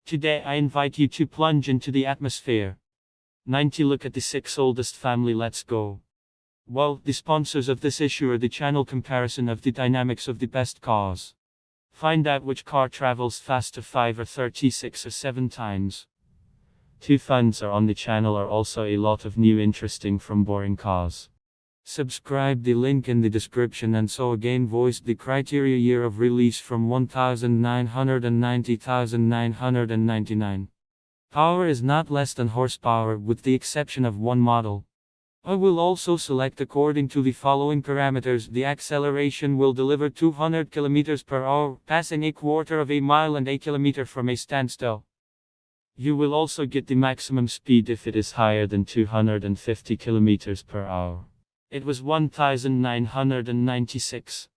Today I invite you to plunge into the atmosphere. 90 Look at the 6 oldest family. Let's go. Well, the sponsors of this issue are the channel comparison of the dynamics of the best cars. Find out which car travels faster 5 or 36 or 7 times. Two funds are on the channel are also a lot of new interesting from boring cars. Subscribe the link in the description. And so again voiced the criteria year of release from 1999. Power is not less than horsepower with the exception of one model. I will also select according to the following parameters. The acceleration will deliver 200 km per hour, passing a quarter of a mile and a kilometer from a standstill. You will also get the maximum speed if it is higher than 250 km per hour. It was 1996.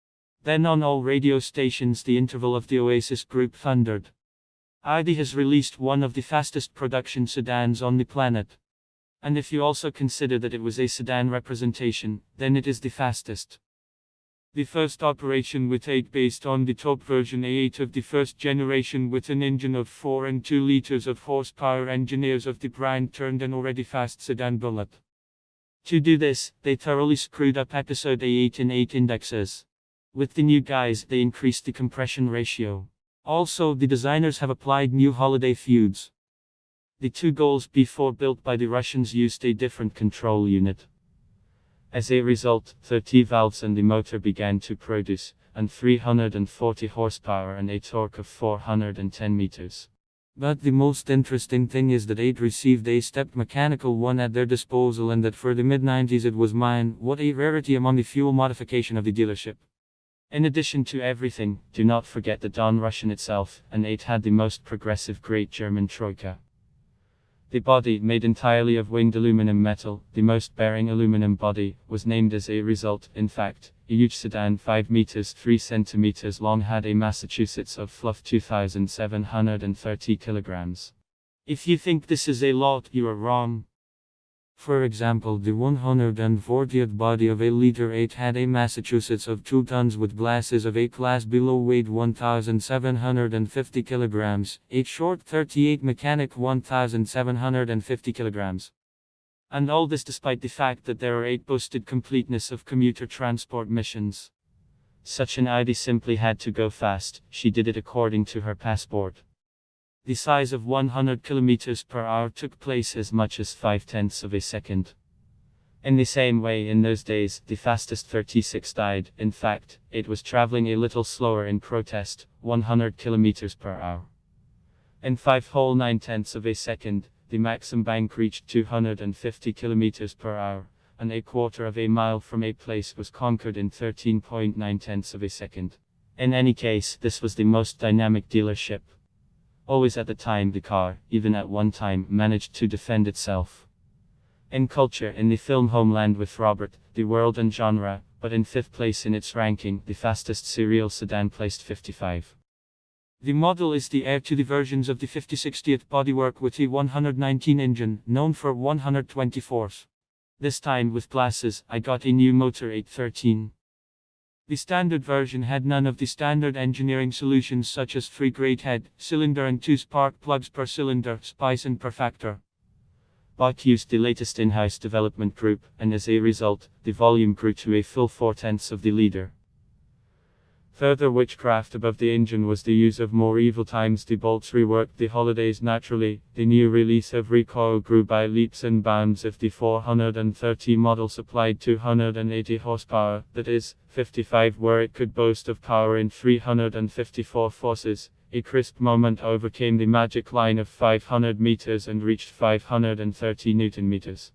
Then on all radio stations the interval of the Oasis group thundered. Audi has released one of the fastest production sedans on the planet. And if you also consider that it was a sedan representation, then it is the fastest. The first operation with 8 based on the top version A8 of the first generation with an engine of 4 and 2 liters of horsepower. Engineers of the brand turned an already fast sedan bullet. To do this, they thoroughly screwed up episode A8 in 8 indexes. With the new guys, they increased the compression ratio. Also, the designers have applied new holiday feuds. The two Golds before built by the Russians used a different control unit. As a result, 30 valves and the motor began to produce, and 340 horsepower and a torque of 410 meters. But the most interesting thing is that 8 received a stepped mechanical one at their disposal, and that for the mid-90s it was mine. What a rarity among the fuel modification of the dealership. In addition to everything, do not forget the Don Russian itself, and 8 had the most progressive Great German Troika. The body, made entirely of winged aluminum metal, the most bearing aluminum body, was named as a result. In fact, a huge sedan 5 meters 3 centimeters long had a Massachusetts of fluff 2,730 kilograms. If you think this is a lot, you are wrong. For example, the 140th body of a liter 8 had a Massachusetts of 2 tons with glasses of A class below, weighed 1,750 kilograms, a short 38 mechanic 1,750 kilograms. And all this despite the fact that there are 8 boasted completeness of commuter transport missions. Such an Audi simply had to go fast. She did it according to her passport. The size of 100 km per hour took place as much as 0.5 of a second. In the same way, in those days, the fastest 36 died. In fact, it was traveling a little slower in protest, 100 km per hour. In 5.9 of a second, the Maxim Bank reached 250 km per hour, and a quarter of a mile from a place was conquered in 13.9 of a second. In any case, this was the most dynamic dealership. Always at the time, the car, even at one time, managed to defend itself. In culture, in the film Homeland with Robert, the world and genre, but in 5th place in its ranking, the fastest serial sedan placed 55. The model is the heir to the versions of the 50/60th bodywork with a 119 engine, known for 120 force. This time with glasses, I got a new motor 813. The standard version had none of the standard engineering solutions such as 3 grade head, cylinder and 2 spark plugs per cylinder, spice and perfector. But used the latest in-house development group, and as a result, the volume grew to a full 4/10 of the liter. Further witchcraft above the engine was the use of more evil times. The bolts reworked the holidays naturally. The new release of recoil grew by leaps and bounds. If the 430 model supplied 280 horsepower, that is, 55 where it could boast of power in 354 forces, a crisp moment overcame the magic line of 500 meters and reached 530 Newton meters.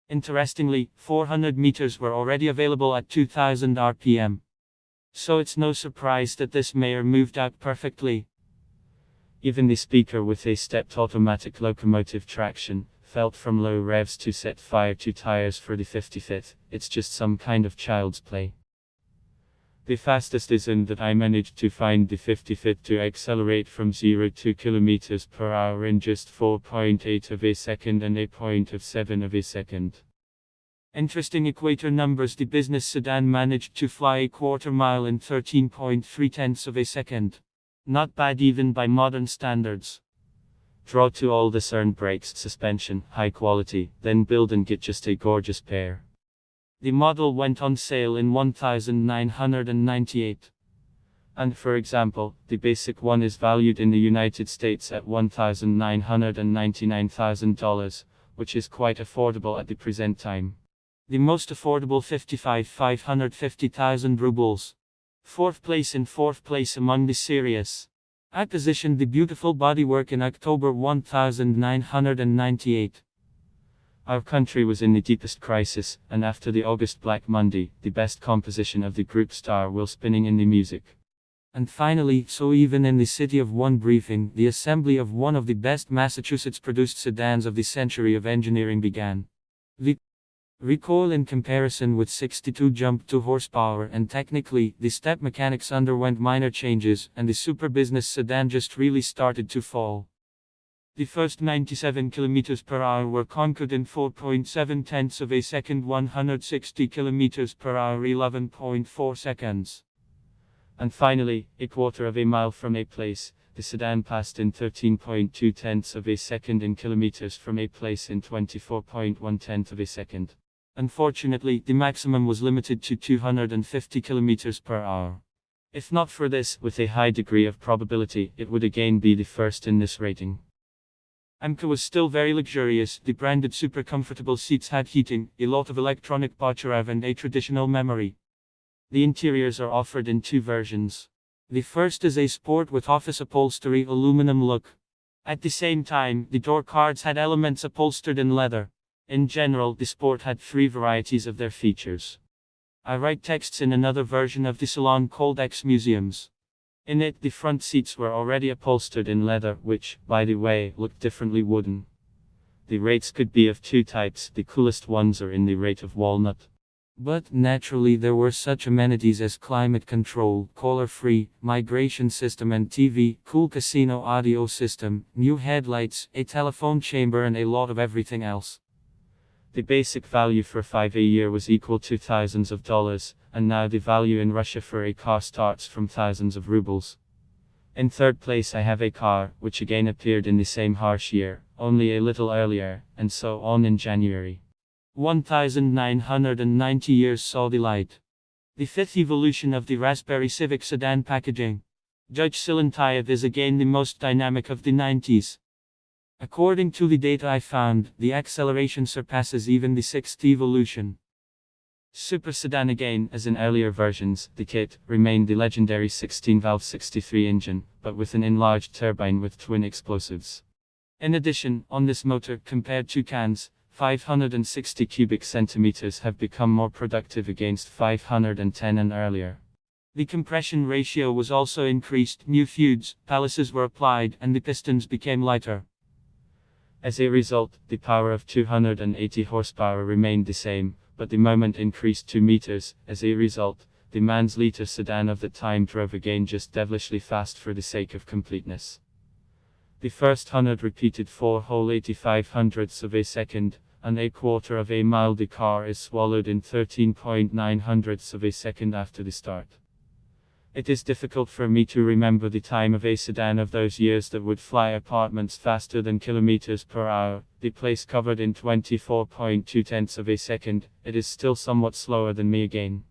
Interestingly, 400 meters were already available at 2000 RPM. So it's no surprise that this mare moved out perfectly. Even the speaker with a stepped automatic locomotive traction, felt from low revs to set fire to tires for the 55th, it's just some kind of child's play. The fastest isn't that I managed to find the 55th to accelerate from 0 to km per hour in just 4.8 of a second and 8.7 of a second. Interesting equator numbers. The business sedan managed to fly a quarter mile in 13.3 of a second. Not bad even by modern standards. Draw to all discern brakes, suspension, high quality, then build and get just a gorgeous pair. The model went on sale in 1998. And for example, the basic one is valued in the United States at $1,999,000, which is quite affordable at the present time. The most affordable 550,000 rubles. Fourth place among the series. Acquisitioned the beautiful bodywork in October 1998. Our country was in the deepest crisis, and after the August Black Monday, the best composition of the group star will spinning in the music. And finally, so even in the city of one briefing, the assembly of one of the best Massachusetts-produced sedans of the century of engineering began. The recoil in comparison with 62 jumped to horsepower, and technically, the step mechanics underwent minor changes, and the super business sedan just really started to fall. The first 97 km per hour were conquered in 4.7 tenths of a second, 160 km per hour 11.4 seconds. And finally, a quarter of a mile from a place, the sedan passed in 13.2 tenths of a second in kilometers from a place in 24.1 tenths of a second. Unfortunately, the maximum was limited to 250 km per hour. If not for this, with a high degree of probability, it would again be the first in this rating. AMCA was still very luxurious. The branded super comfortable seats had heating, a lot of electronic Bocharov and a traditional memory. The interiors are offered in two versions. The first is a sport with office upholstery aluminum look. At the same time, the door cards had elements upholstered in leather. In general, the sport had three varieties of their features. I write texts in another version of the salon called X Museums. In it, the front seats were already upholstered in leather, which, by the way, looked differently wooden. The rates could be of two types. The coolest ones are in the rate of walnut. But naturally there were such amenities as climate control, color-free, migration system and TV, cool casino audio system, new headlights, a telephone chamber and a lot of everything else. The basic value for 5 a year was equal to thousands of dollars, and now the value in Russia for a car starts from thousands of rubles. In third place I have a car, which again appeared in the same harsh year, only a little earlier, and so on in January. 1990 years saw the light. The fifth evolution of the Raspberry Civic sedan packaging. Judge Silantayev is again the most dynamic of the 90s. According to the data I found, the acceleration surpasses even the sixth evolution. Super sedan again, as in earlier versions, the kit remained the legendary 16-valve 63 engine, but with an enlarged turbine with twin explosives. In addition, on this motor, compared to cans, 560 cubic centimeters have become more productive against 510 and earlier. The compression ratio was also increased, new feuds, palaces were applied, and the pistons became lighter. As a result, the power of 280 horsepower remained the same, but the moment increased 2 meters. As a result, the man's-liter sedan of the time drove again just devilishly fast for the sake of completeness. The first 100 repeated 4 whole 85 hundredths of a second, and a quarter of a mile. The car is swallowed in 13.9 hundredths of a second after the start. It is difficult for me to remember the time of a sedan of those years that would fly apartments faster than kilometers per hour, the place covered in 24.2 tenths of a second. It is still somewhat slower than me again.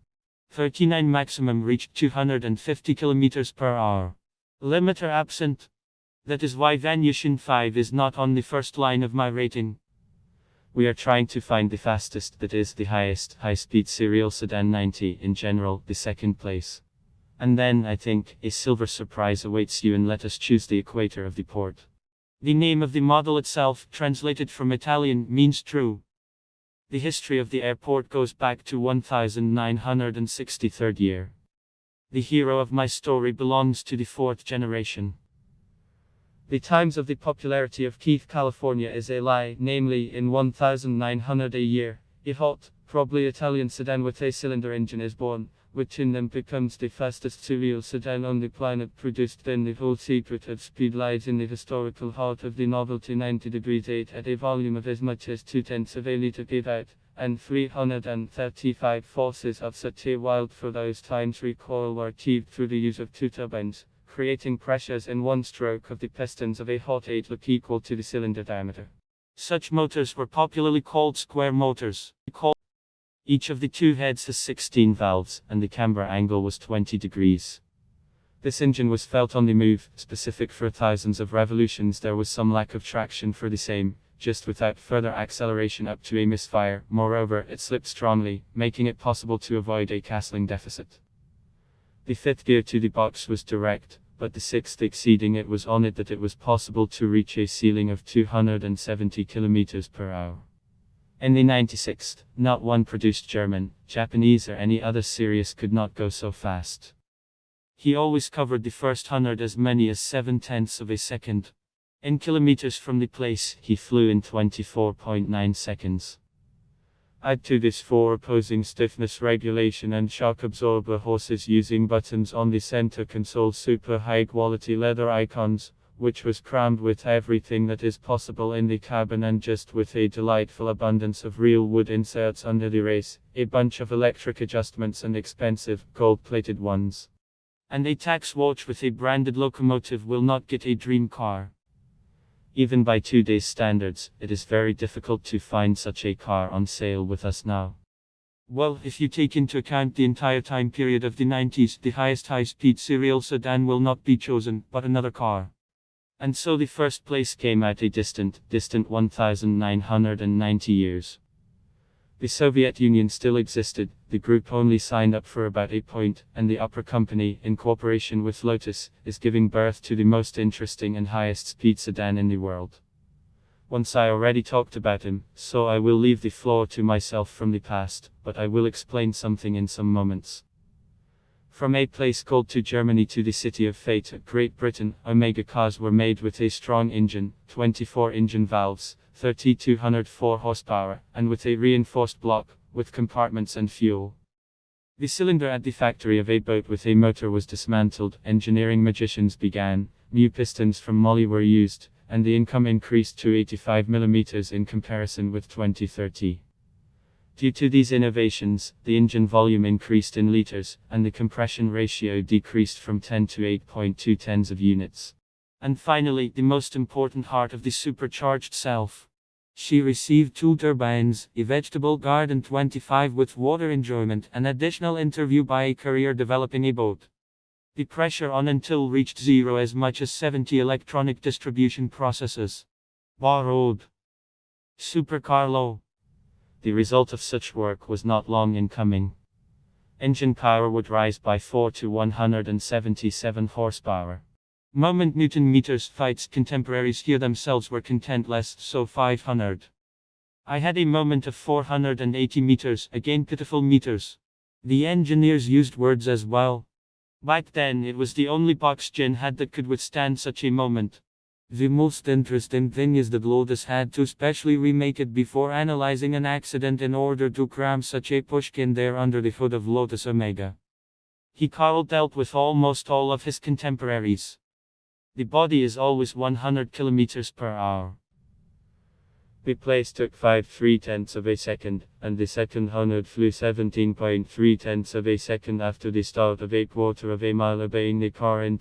39 maximum reached 250 kilometers per hour. Limiter absent. That is why Vanyushin 5 is not on the first line of my rating. We are trying to find the fastest, that is the highest, high-speed serial sedan 90 in general, the second place. And then, I think, a silver surprise awaits you, and let us choose the equator of the port. The name of the model itself, translated from Italian, means true. The history of the airport goes back to 1963rd year. The hero of my story belongs to the fourth generation. The times of the popularity of Keith, California is a lie, namely, in 1900 a year, a hot, probably Italian sedan with a cylinder engine is born, which in them becomes the fastest serial sedan on the planet produced. Then the whole secret of speed lies in the historical heart of the novelty 90 degrees 8 at a volume of as much as 2/10 of a liter gave out, and 335 forces of such a wild for those times recoil were achieved through the use of two turbines, creating pressures in one stroke of the pistons of a hot 8 loop equal to the cylinder diameter. Such motors were popularly called square motors. Each of the two heads has 16 valves, and the camber angle was 20 degrees. This engine was felt on the move, specific for thousands of revolutions. There was some lack of traction for the same, just without further acceleration up to a misfire. Moreover, it slipped strongly, making it possible to avoid a castling deficit. The fifth gear to the box was direct, but the sixth exceeding it was on it that it was possible to reach a ceiling of 270 km per hour. In the 96th, not one produced German, Japanese or any other series could not go so fast. He always covered the first 100 as many as 7/10 of a second. In kilometers from the place, he flew in 24.9 seconds. Add to this 4 opposing stiffness regulation and shock absorber horses using buttons on the center console, super high quality leather icons, which was crammed with everything that is possible in the cabin, and just with a delightful abundance of real wood inserts under the race, a bunch of electric adjustments and expensive, gold-plated ones. And a tax watch with a branded locomotive will not get a dream car. Even by today's standards, it is very difficult to find such a car on sale with us now. Well, if you take into account the entire time period of the 90s, the highest high-speed serial sedan will not be chosen, but another car. And so the first place came out a distant 1990 years. The Soviet Union still existed, the group only signed up for about a point, and the Upper Company, in cooperation with Lotus, is giving birth to the most interesting and highest speed sedan in the world. Once I already talked about him, so I will leave the floor to myself from the past, but I will explain something in some moments. From a place called to Germany to the city of Fate, Great Britain, Omega cars were made with a strong engine, 24 engine valves, 3,204 horsepower, and with a reinforced block, with compartments and fuel. The cylinder at the factory of a boat with a motor was dismantled, engineering magicians began, new pistons from moly were used, and the income increased to 85 mm in comparison with 2030. Due to these innovations, the engine volume increased in liters, and the compression ratio decreased from 10 to 8.2 tens of units. And finally, the most important heart of the supercharged self. She received 2 turbines, a vegetable garden 25 with water enjoyment, an additional interview by a career developing a boat. The pressure on until reached 0 as much as 70 electronic distribution processes. Borrowed. Supercar low. The result of such work was not long in coming. Engine power would rise by 4 to 177 horsepower. Moment Newton meters fights contemporaries here themselves were content less, so 500. I had a moment of 480 meters, again pitiful meters. The engineers used words as well. Back then it was the only box Jin had that could withstand such a moment. The most interesting thing is that Lotus had to specially remake it before analyzing an accident in order to cram such a pushkin there under the hood of Lotus Omega. He Carl dealt with almost all of his contemporaries. The body is always 100 km per hour. The place took 5/3 of a second, and the second 100 flew 17.3 of a second after the start of a quarter of a mile, obeying the car in